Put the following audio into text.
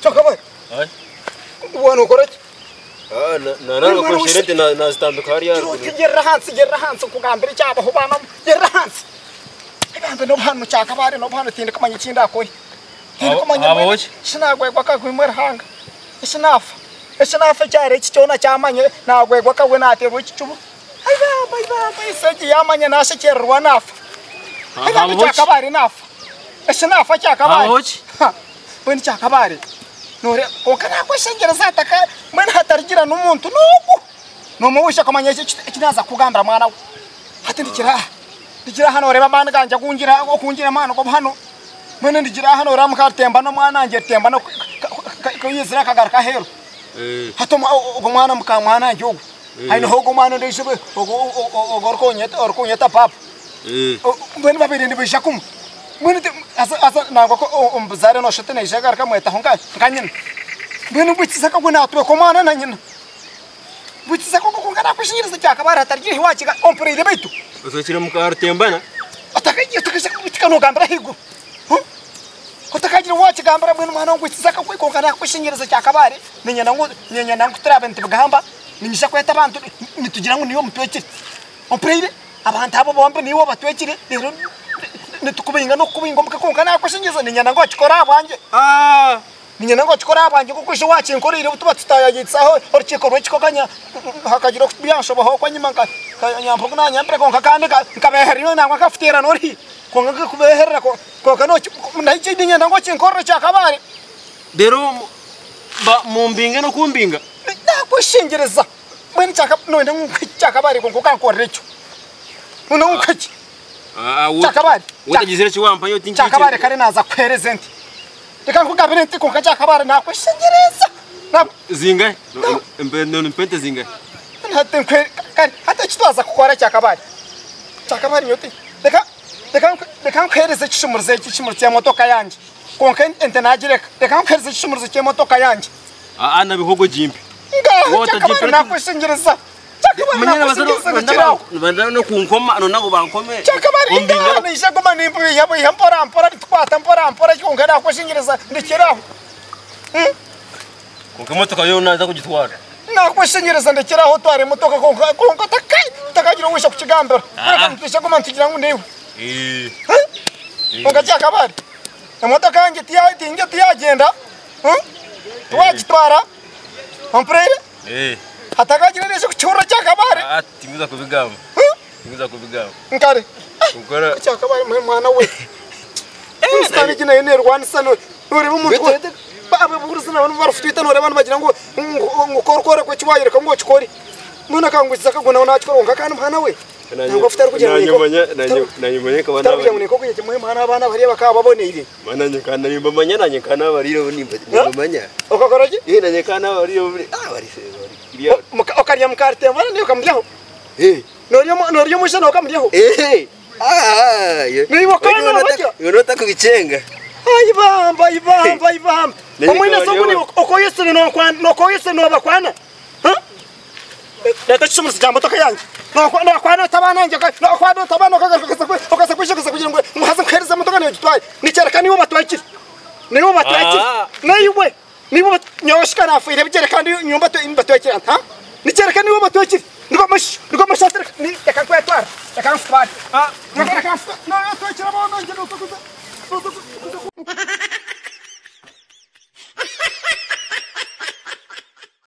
Chakaboy. Ai? Wano korek. Nana ko shirete na stand kariya. Gerra Hans kugambira cyaba hubana gerra Hans. Igambe no bhanu chakabare no bhanu tinde kamanye chinda koi. Aboch. Sinagwegwa ka kwimwer hanga. Isinafa cyare cyona cyamanye nagwegwa ka we natebo chicubu. Ai seji yamanye nase cyerwa nafa. Aboch chakabare nafa. Isinafa chakabare. Aboch. Bweni chakabare. Nore okana kweshengera sataka mwana hatargira n'umuntu nuko nomuwisha kamanye kinaza kugambira mwana we hati ndikira hano reba bana ganje kungira mwana ko hano mwene ndikira hano ramuka temba no mwana nje temba no ko yizira kagaruka hero hatoma ugo mwana muka mwana nje ugo haino hogo mwana ndishibe orkonyeta papa mwene babiri ndibisha kum mwene asa nako umbuzare no shotene jagar kamweta honka kanyina mwene bwitsa ko guna atwe ko mwana na nyina bwitsa ko ngana kwishingiriza cyakabara atargiye hiwachika omprede baitu Usokira mukar tembana atakaje tukitika no gambira higo utakaje wachi gambira mwene mwana bwitsa ko ngana kwishingiriza cyakabare nyenya nangu turabente bugamba ninyisha kweta abantu nitugira ngo niyo mutwekire omprede abantu abo bombe niwo batwekire rero nitukubinga no kubinga mukakonka nakwishingiriza ninyana ngo chikora abanje ninyana ngo chikora abanje kuko isho wachi nkorire utuba tutayagitsaho orchiko rwechikokanya hakagira kubyashobaho kwa nyimanga nyampo na nyambre konka kandi kabeherino nangwa kafutera nori konka kubeherera konka no ndayichi ninyana ngo chinkoro cyakabare dero mumbinga no kumbinga nakwishingiriza mwene none cyakabare konka kankorecho none ukachi chakabare utagizira chiwampa yo tinki chakabare kare naza kwerezenti reka nkugabire nti konka chakabare nakwishingiriza zinga mpente zinga hata chitwaza kukora chakabare nyoti reka nkwereze chishimuro cya motoka yanje konka ente nagireka reka nkwereze chishimuro cya motoka yanje na bihogo jimpi chakabare nakwishingiriza Manyana bazana no kunkoma nonango bankome chakabari ingana ishagoma nimbu yabo yampora twata mpora cyongera kwishingiriza ndikiraho konka motoka yo naza kugitwara nakwishingiriza ndikiraho tware motoka konka takagira wisha kukigambira ishagoma ntigira ngo niwe konka chakabari motoka yanjye tiyagenda twagitwara amprere atakagira nese kuchura chakabare tinguza kubigamba nkare ukora chakabare mwana we stani kina ine rwanisa no uri umuntu babe burusina abantu barufitita no abantu bagira ngo ngukorkore ko chiwayireka ngo chikori none kangwiza kagona nachikoronga kandi mwana we ntabwo afite ari kugira ngo nanyumanye kabana bari ngo ko kuje mu mwana abana bari bakababoneye mananye kana nimba manya nanye kana bariro nimba manya okakoroje nanye kana bariro bari okariya mukarte mwana niyo kambiyaho noriyo musha no kambiyaho niyo kana bakya yonota kubicenga ayibamba omwina songuni okoyesene no koyesene no bakwana leta chumuru jambo toka yanjye no kwana tabana nje no kwana tabana okasa kugira ngo muhaze khereza motoka niyo gitwaye nicereka niwo batwakira niwo nyoshikana afire bigere kandi nyumba batwakira nicereka niwo batwakira niko mashatira ni reka kwetwara reka mfutwara no twakira bona nje no